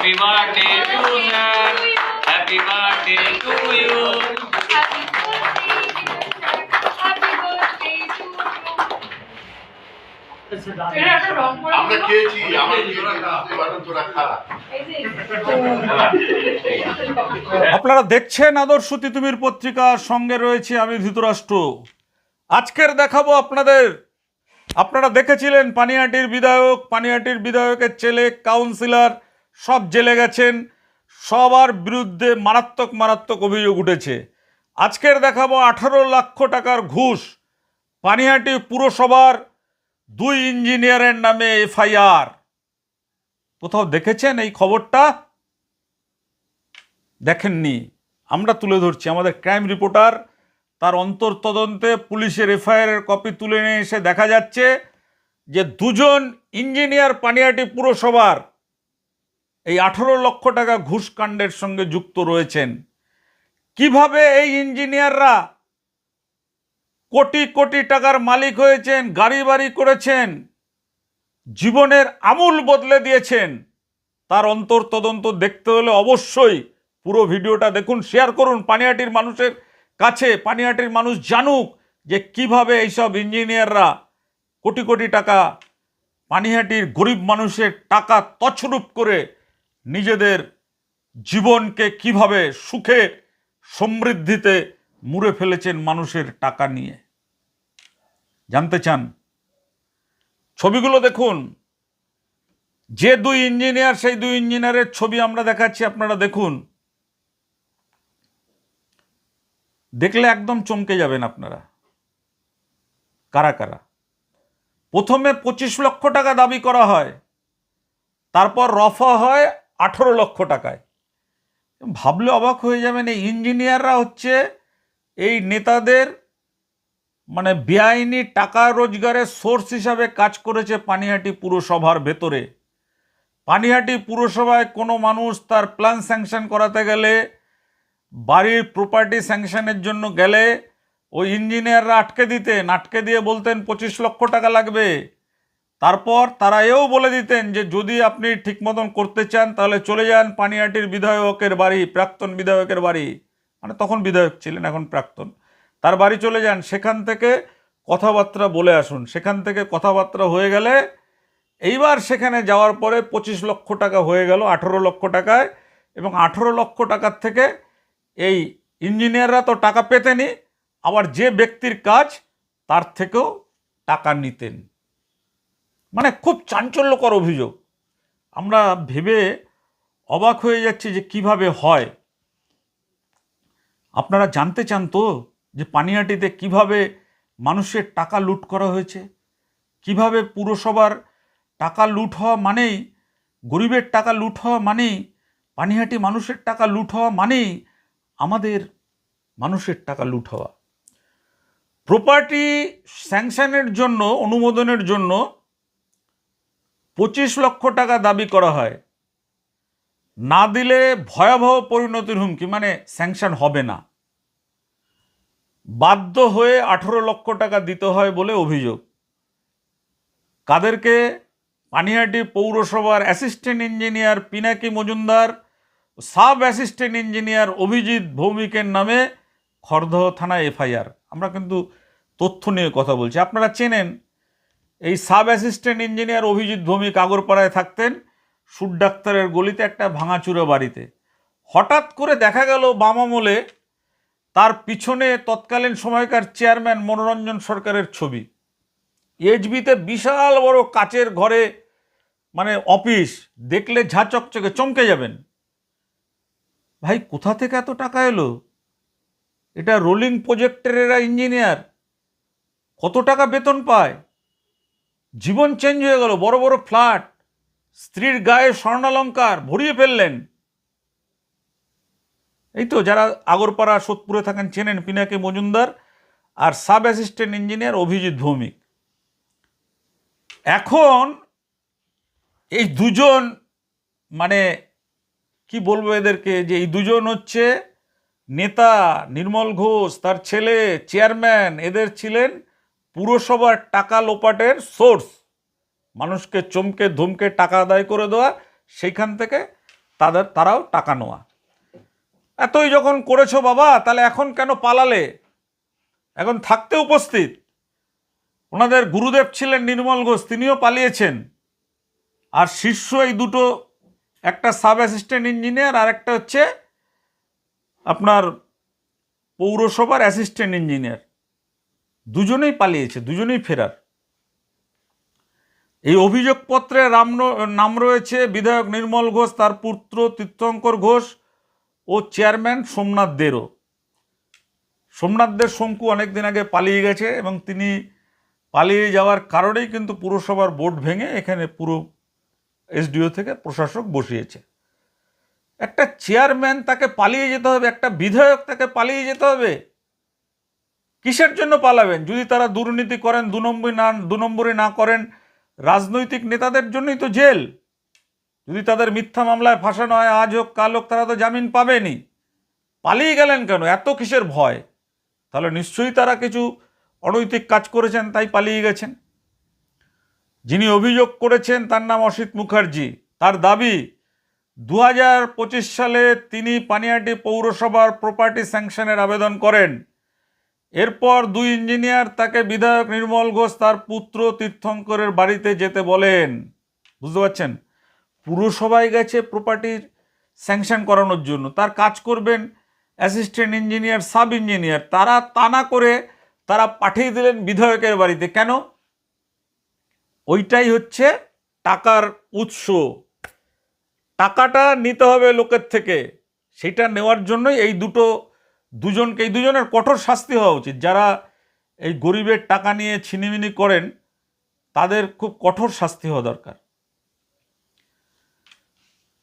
Happy birthday to sir. Happy birthday to you. আমরা খেয়েছি আপনারা দেখছেন আদর্শ তিতুমির পত্রিকার সঙ্গে রয়েছে আমি ধৃতরাষ্ট্র। আজকের দেখাবো আপনারা দেখেছিলেন পানিহাটির বিধায়কের ছেলে কাউন্সিলর সব জেলে গেছেন, সবার বিরুদ্ধে মারাত্মক অভিযোগ উঠেছে। আজকের দেখাবো 18 লক্ষ টাকার ঘুষ, পানিহাটি পুরসভার 2 ইঞ্জিনিয়ারের নামে এফআইআর। কোথাও দেখেছেন এই খবরটা? দেখেননি, আমরা তুলে ধরছি। আমাদের ক্রাইম রিপোর্টার তার অন্তর্তদন্তে পুলিশের এফআইআরের কপি তুলে নিয়ে এসে দেখা যাচ্ছে যে 2জন ইঞ্জিনিয়ার পানিহাটি পুরসভার এই 18 লক্ষ টাকা ঘুষ কাণ্ডের সঙ্গে যুক্ত রয়েছেন। কিভাবে এই ইঞ্জিনিয়াররা কোটি কোটি টাকার মালিক হয়েছেন, গাড়ি বাড়ি করেছেন, জীবনের আমূল বদলে দিয়েছেন, তার অন্তর্তদন্ত দেখতে হলে অবশ্যই পুরো ভিডিওটা দেখুন, শেয়ার করুন পানিহাটির মানুষের কাছে। পানিহাটির মানুষ জানুক যে কিভাবে এইসব ইঞ্জিনিয়াররা কোটি কোটি টাকা, পানিহাটির গরিব মানুষের টাকা তছরূপ করে নিজেদের জীবনকে কিভাবে সুখে সমৃদ্ধিতে মুড়ে ফেলেছেন মানুষের টাকা নিয়ে। জানতে চান? ছবিগুলো দেখুন। যে 2 ইঞ্জিনিয়ার, সেই 2 ইঞ্জিনিয়ারের ছবি আমরা দেখাচ্ছি, আপনারা দেখুন। দেখলে একদম চমকে যাবেন আপনারা। কারা কারা? প্রথমে 25 লক্ষ টাকা দাবি করা হয়, তারপর রফা হয় 18 লক্ষ টাকায়। ভাবলে অবাক হয়ে যাবেন, এই ইঞ্জিনিয়াররা হচ্ছে এই নেতাদের মানে বেআইনি টাকা রোজগারের সোর্স হিসাবে কাজ করেছে পানিহাটি পুরসভার ভেতরে। পানিহাটি পুরসভায় কোনো মানুষ তার প্ল্যান স্যাংশন করাতে গেলে, বাড়ির প্রপার্টি স্যাংশনের জন্য গেলে ওই ইঞ্জিনিয়াররা আটকে দিয়ে বলতেন 25 লক্ষ টাকা লাগবে। তারপর তারা এও বলে দিতেন যে যদি আপনি ঠিক মতন করতে চান তাহলে চলে যান পানিহাটির বিধায়কের বাড়ি, প্রাক্তন বিধায়কের বাড়ি, মানে তখন বিধায়ক ছিলেন এখন প্রাক্তন, তার বাড়ি চলে যান, সেখান থেকে কথাবার্তা বলে আসুন। সেখান থেকে কথাবার্তা হয়ে গেলে এইবার সেখানে যাওয়ার পরে 25 লক্ষ টাকা হয়ে গেল 18 লক্ষ টাকায়। এবং 18 লক্ষ টাকার থেকে এই ইঞ্জিনিয়াররা তো টাকা পেতেনই, আবার যে ব্যক্তির কাজ তার থেকেও টাকা নিতেন। মানে খুব চাঞ্চল্যকর অভিযোগ। আমরা ভেবে অবাক হয়ে যাচ্ছি যে কিভাবে হয়। আপনারা জানতে চান তো যে পানিহাটিতে কিভাবে মানুষের টাকা লুট করা হয়েছে? কিভাবে পুরসভার টাকা লুট হওয়া মানেই, গরিবের টাকা লুট হওয়া মানেই, পানিহাটি মানুষের টাকা লুট হওয়া মানেই আমাদের মানুষের টাকা লুট হওয়া। প্রপার্টি স্যাংশনের জন্য, অনুমোদনের জন্য 25 লক্ষ টাকা দাবি করা হয়, না দিলে ভয়াবহ পরিণতির হুমকি, মানে স্যাংশন হবে না। বাধ্য হয়ে 18 লক্ষ টাকা দিতে হয় বলে অভিযোগ। কাদেরকে? পানিহাটি পৌরসভার assistant engineer Pinaki Majumdar, sub assistant engineer Abhijit ভৌমিকের নামে খড়দহ থানায় এফআইআর। আমরা কিন্তু তথ্য নিয়ে কথা বলছি, আপনারা চেনেন। এই sub assistant engineer Abhijit Bhowmik আগরপাড়ায় থাকতেন, সুর ডাক্তারের গলিতে একটা ভাঙাচুরা বাড়িতে। হঠাৎ করে দেখা গেল বাম আমলে তার পিছনে তৎকালীন সময়কার চেয়ারম্যান মনোরঞ্জন সরকারের ছবি। এইচবিতে বিশাল বড় কাচের ঘরে, মানে অফিস, দেখলে ঝা চকচকে, চমকে যাবেন। ভাই কোথা থেকে এত টাকা এলো? এটা রোলিং প্রজেক্টের এরা ইঞ্জিনিয়ার, কত টাকা বেতন পায়? জীবন চেঞ্জ হয়ে গেল। বড় বড় ফ্ল্যাট, স্ত্রীর গায়ে স্বর্ণালঙ্কার ভরিয়ে ফেললেন। এই তো যারা আগরপাড়া সোদপুরে থাকেন চেনেন পিনাকি মজুমদার আর sub assistant engineer Abhijit Bhowmik. এখন এই 2জন, মানে কি বলবো এদেরকে, যে এই 2জন হচ্ছে নেতা। নির্মল ঘোষ তার ছেলে চেয়ারম্যান, এদের ছিলেন পুরসভার টাকা লোপাটের সোর্স। মানুষকে চমকে ধমকে টাকা আদায় করে দেওয়া, সেইখান থেকে তারাও টাকা নেওয়া। এতই যখন করেছো বাবা, তাহলে এখন কেন পালালে? এখন থাকতে উপস্থিত। ওনাদের গুরুদেব ছিলেন নির্মল ঘোষ, তিনিও পালিয়েছেন। আর শীর্ষ এই দুটো, একটা সাব অ্যাসিস্ট্যান্ট ইঞ্জিনিয়ার আর একটা হচ্ছে আপনার পৌরসভার অ্যাসিস্ট্যান্ট ইঞ্জিনিয়ার, দুজনেই পালিয়েছে, দুজনেই ফেরার। এই অভিযোগপত্রে নাম রয়েছে বিধায়ক নির্মল ঘোষ, তার পুত্র তীর্থঙ্কর ঘোষ ও চেয়ারম্যান সোমনাথ দেরও। সোমনাথ দের শঙ্কু অনেকদিন আগে পালিয়ে গেছে এবং তিনি পালিয়ে যাওয়ার কারণেই কিন্তু পুরসভার বোর্ড ভেঙে এখানে পুরো এসডিও থেকে প্রশাসক বসিয়েছে। একটা চেয়ারম্যান তাকে পালিয়ে যেতে হবে, একটা বিধায়ক তাকে পালিয়ে যেতে হবে? কিসের জন্য পালাবেন? যদি তারা দুর্নীতি করেন, দু নম্বরই না করেন, রাজনৈতিক নেতাদের জন্যই তো জেল। যদি তাদের মিথ্যা মামলায় ফাঁসানো হয়, আজ হোক কাল হোক, তারা তো জামিন পাবেনি। পালিয়ে গেলেন কেন? এত কিসের ভয়? তাহলে নিশ্চয়ই তারা কিছু অনৈতিক কাজ করেছেন, তাই পালিয়ে গেছেন। যিনি অভিযোগ করেছেন তার নাম অসিত মুখার্জি। তার দাবি 2025 সালে তিনি পানিহাটি পৌরসভার প্রপার্টি স্যাংশনের আবেদন করেন। এরপর দুই ইঞ্জিনিয়ার তাকে বিধায়ক নির্মল ঘোষ তার পুত্র তীর্থঙ্করের বাড়িতে যেতে বলেন। বুঝতে পারছেন? পুরসভায় গেছে প্রপার্টির স্যাংশন করানোর জন্য, তার কাজ করবেন অ্যাসিস্ট্যান্ট ইঞ্জিনিয়ার, সাব ইঞ্জিনিয়ার। তারা তা না করে তারা পাঠিয়ে দিলেন বিধায়কের বাড়িতে। কেন? ওইটাই হচ্ছে টাকার উৎস। টাকাটা নিতে হবে লোকের থেকে, সেটা নেওয়ার জন্যই এই দুজনের কঠোর শাস্তি হওয়া উচিত। যারা এই গরিবের টাকা নিয়ে ছিনিমিনি করেন, তাদের খুব কঠোর শাস্তি হওয়া দরকার।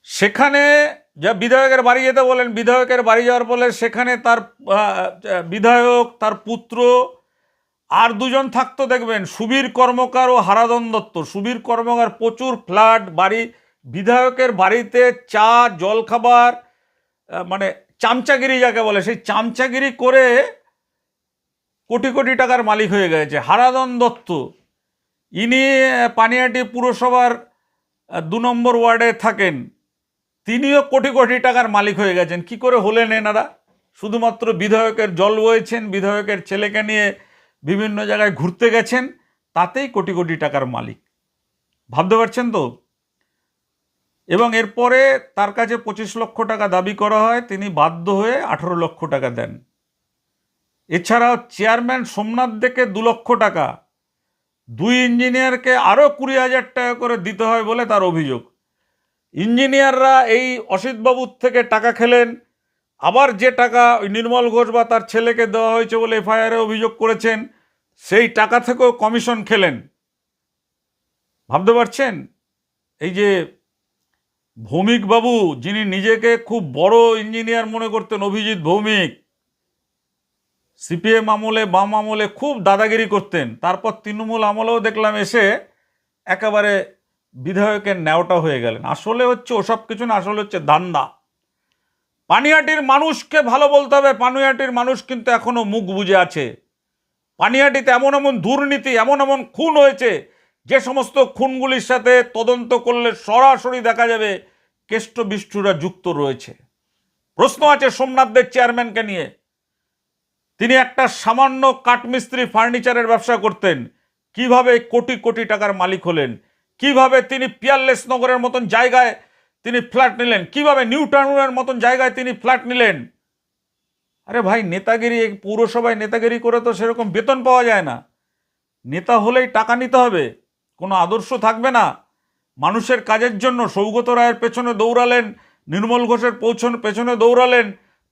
সেখানে যা বিধায়কের বাড়ি যেতে বলেন, বিধায়কের বাড়ি যাওয়ার ফলে সেখানে তার বিধায়ক, তার পুত্র আর দুজন থাকতো দেখবেন, সুবীর কর্মকার ও হারাধন দত্ত। সুবীর কর্মকার প্রচুর ফ্ল্যাট বাড়ি, বিধায়কের বাড়িতে চা জলখাবার, মানে চামচাগিরি যাকে বলে, সেই চামচাগিরি করে কোটি কোটি টাকার মালিক হয়ে গেছে। হারাধন দত্ত, ইনি পানিহাটি পুরসভার 2 নম্বর ওয়ার্ডে থাকেন, তিনিও কোটি কোটি টাকার মালিক হয়ে গেছেন। কি করে হলেন এনারা? শুধুমাত্র বিধায়কের জল বয়েছেন, বিধায়কের ছেলেকে নিয়ে বিভিন্ন জায়গায় ঘুরতে গেছেন, তাতেই কোটি কোটি টাকার মালিক। ভাবতে পারছেন তো? এবং এরপরে তার কাছে 25 লক্ষ টাকা দাবি করা হয়, তিনি বাধ্য হয়ে 18 লক্ষ টাকা দেন। এছাড়াও চেয়ারম্যান সোমনাথ দেকে 2 লক্ষ টাকা, দুই ইঞ্জিনিয়ারকে আরও 20,000 টাকা করে দিতে হয় বলে তার অভিযোগ। ইঞ্জিনিয়াররা এই অসিতবাবুর থেকে টাকা খেলেন, আবার যে টাকা নির্মল ঘোষ বা তার ছেলেকে দেওয়া হয়েছে বলে এফআইআরে অভিযোগ করেছেন, সেই টাকা থেকেও কমিশন খেলেন। ভাবতে পারছেন? এই যে ভৌমিক বাবু, যিনি নিজেকে খুব বড় ইঞ্জিনিয়ার মনে করতেন, অভিজিৎ ভৌমিক, সিপিএম আমলে, বাম আমলে খুব দাদাগিরি করতেন, তারপর তৃণমূল আমলেও দেখলাম এসে একেবারে বিধায়কের ন্যাওটা হয়ে গেলেন। আসলে হচ্ছে ওসব কিছু না, আসলে হচ্ছে ধান্দা। পানিহাটির মানুষকে ভালো বলতে হবে। পানিহাটির মানুষ কিন্তু এখনো মুখ বুজে আছে। পানিহাটিতে এমন এমন দুর্নীতি, এমন এমন খুন হয়েছে, যে সমস্ত খুনগুলির সাথে তদন্ত করলে সরাসরি দেখা যাবে কেষ্ট বিষ্টুরা যুক্ত রয়েছে। প্রশ্ন আছে সোমনাথদের চেয়ারম্যানকে নিয়ে। তিনি একটা সামান্য কাঠমিস্ত্রি ফার্নিচারের ব্যবসা করতেন, কিভাবে কোটি কোটি টাকার মালিক হলেন? কিভাবে তিনি পিয়ারলেস নগরের মতন জায়গায় তিনি ফ্ল্যাট নিলেন? কিভাবে নিউ টাউনের মতন জায়গায় তিনি ফ্ল্যাট নিলেন? আরে ভাই, নেতাগিরি, পৌরসভায় নেতাগিরি করে তো সেরকম বেতন পাওয়া যায় না। নেতা হলেই টাকা নিতে হবে, কোনো আদর্শ থাকবে না। মানুষের কাজের জন্য সৌগত রায়ের পেছনে দৌড়ালেন, নির্মল ঘোষের পেছনে দৌড়ালেন,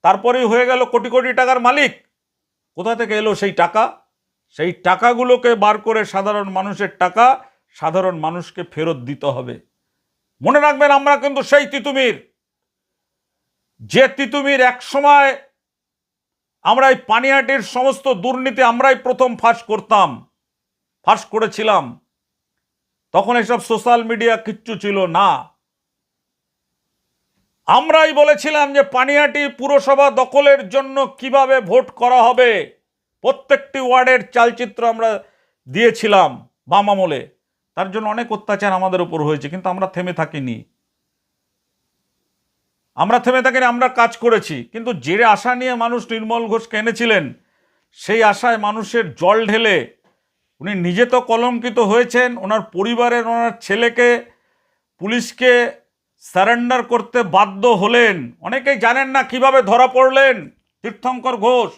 তারপরেই হয়ে গেল কোটি কোটি টাকার মালিক। কোথা থেকে এলো সেই টাকা? সেই টাকাগুলোকে বার করে সাধারণ মানুষের টাকা সাধারণ মানুষকে ফেরত দিতে হবে। মনে রাখবেন, আমরা কিন্তু সেই তিতুমির, যে তিতুমির এক সময় আমরা এই পানিহাটির সমস্ত দুর্নীতি আমরাই প্রথম ফাঁস করেছিলাম। তখন এসব সোশ্যাল মিডিয়া কিচ্ছু ছিল না। আমরাই বলেছিলাম যে পানিহাটি পুরসভা দখলের জন্য কিভাবে ভোট করা হবে, প্রত্যেকটি ওয়ার্ডের চালচিত্র আমরা দিয়েছিলাম বাম আমলে। তার জন্য অনেক অত্যাচার আমাদের উপর হয়েছে, কিন্তু আমরা থেমে থাকিনি। আমরা থেমে থাকিনি, আমরা কাজ করেছি, কিন্তু যে আশা নিয়ে মানুষ নির্মল ঘোষকে এনেছিলেন সেই আশায় মানুষের জল ঢেলে উনি নিজে তো কলঙ্কিত হয়েছেন, ওনার পরিবারের ওনার ছেলেকে পুলিশকে সারেন্ডার করতে বাধ্য হলেন। অনেকেই জানেন না কিভাবে ধরা পড়লেন তীর্থঙ্কর ঘোষ।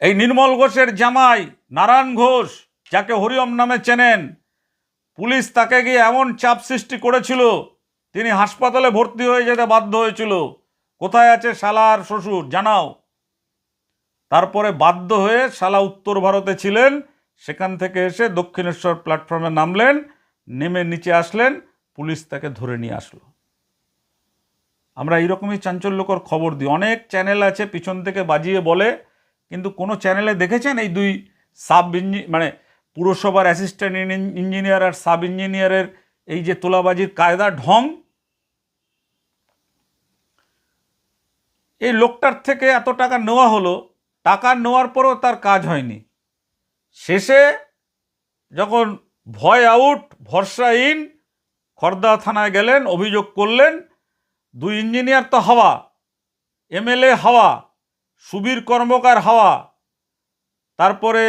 এই নির্মল ঘোষের জামাই নারায়ণ ঘোষ, যাকে হরিওম নামে চেনেন, পুলিশ তাকে গিয়ে এমন চাপ সৃষ্টি করেছিল তিনি হাসপাতালে ভর্তি হয়ে যেতে বাধ্য হয়েছিল। কোথায় আছে শালার শ্বশুর জানাও। তারপরে বাধ্য হয়ে শালা উত্তর ভারতে ছিলেন, সেখান থেকে এসে দক্ষিণেশ্বর প্ল্যাটফর্মে নামলেন, নেমে নিচে আসলেন, পুলিশ তাকে ধরে নিয়ে আসলো। আমরা এইরকমই চাঞ্চল্যকর খবর দিই। অনেক চ্যানেল আছে পিছন থেকে বাজিয়ে বলে, কিন্তু কোনো চ্যানেলে দেখেছেন এই দুই মানে পুরসভার অ্যাসিস্ট্যান্ট ইঞ্জিনিয়ার আর সাব ইঞ্জিনিয়ারের এই যে তোলাবাজির কায়দা ঢং? এই লোকটার থেকে এত টাকা নেওয়া হলো, টাকা নেওয়ার পরেও তার কাজ হয়নি। শেষে যখন ভয় আউট ভরসা ইন, খড়দা থানায় গেলেন, অভিযোগ করলেন। দুই ইঞ্জিনিয়ার তো হাওয়া, এমএলএ হাওয়া, সুবীর কর্মকার হাওয়া, তারপরে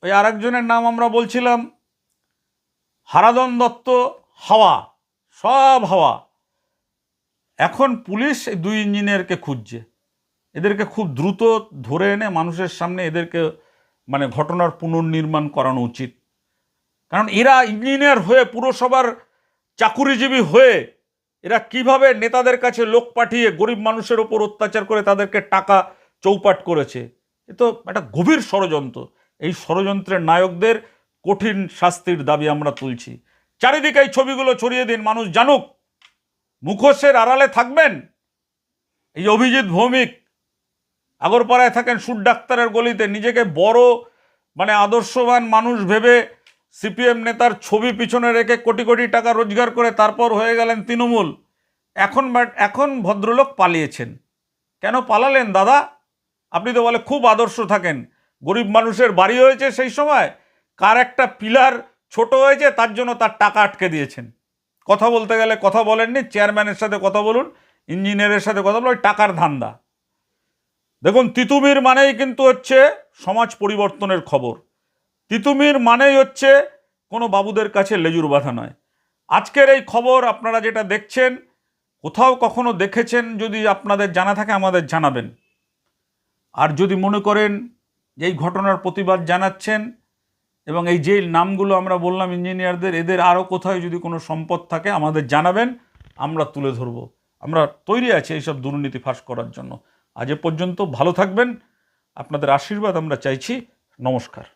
ওই আরেকজনের নাম আমরা বলছিলাম হারাধন দত্ত হাওয়া, সব হাওয়া। এখন পুলিশ এই দুই ইঞ্জিনিয়ারকে খুঁজছে। এদেরকে খুব দ্রুত ধরে এনে মানুষের সামনে এদেরকে মানে ঘটনার পুনর্নির্মাণ করানো উচিত। কারণ এরা ইঞ্জিনিয়ার হয়ে, পুরসভার চাকুরিজীবী হয়ে, এরা কিভাবে নেতাদের কাছে লোক পাঠিয়ে গরিব মানুষের ওপর অত্যাচার করে তাদেরকে টাকা চৌপাট করেছে, এ তো একটা গভীর ষড়যন্ত্র। এই ষড়যন্ত্রের নায়কদের কঠিন শাস্তির দাবি আমরা তুলছি। চারিদিকে এই ছবিগুলো ছড়িয়ে দিন, মানুষ জানুক। মুখোশের আড়ালে থাকবেন এই অভিজিৎ ভৌমিক, আগরপাড়ায় থাকেন সুর ডাক্তারের গলিতে, নিজেকে বড় মানে আদর্শবান মানুষ ভেবে সিপিএম নেতার ছবি পিছনে রেখে কোটি কোটি টাকা রোজগার করে তারপর হয়ে গেলেন তৃণমূল। এখন ভদ্রলোক পালিয়েছেন। কেন পালালেন দাদা? আপনি তো বলে খুব আদর্শ থাকেন, গরিব মানুষের বাড়ি হয়েছে সেই সময়, কার একটা পিলার ছোট হয়েছে তার জন্য তার টাকা আটকে দিয়েছেন। কথা বলতে গেলে কথা বলেননি, চেয়ারম্যানের সাথে কথা বলুন, ইঞ্জিনিয়ারের সাথে কথা বলুন, ওই টাকার ধান্দা। দেখুন, তিতুমির মানেই কিন্তু হচ্ছে সমাজ পরিবর্তনের খবর। তিতুমির মানেই হচ্ছে কোনো বাবুদের কাছে লেজুর বাঁধা নয়। আজকের এই খবর আপনারা যেটা দেখছেন, কোথাও কখনো দেখেছেন যদি আপনাদের জানা থাকে আমাদের জানাবেন। আর যদি মনে করেন এই ঘটনার প্রতিবাদ জানাচ্ছেন এবং এই যে নামগুলো আমরা বললাম ইঞ্জিনিয়ারদের, এদের আরও কোথাও যদি কোনো সম্পদ থাকে আমাদের জানাবেন, আমরা তুলে ধরব। আমরা তৈরি আছি এইসব দুর্নীতি ফাঁস করার জন্য। আজ এ পর্যন্ত, ভালো থাকবেন, আপনাদের আশীর্বাদ আমরা চাইছি। নমস্কার।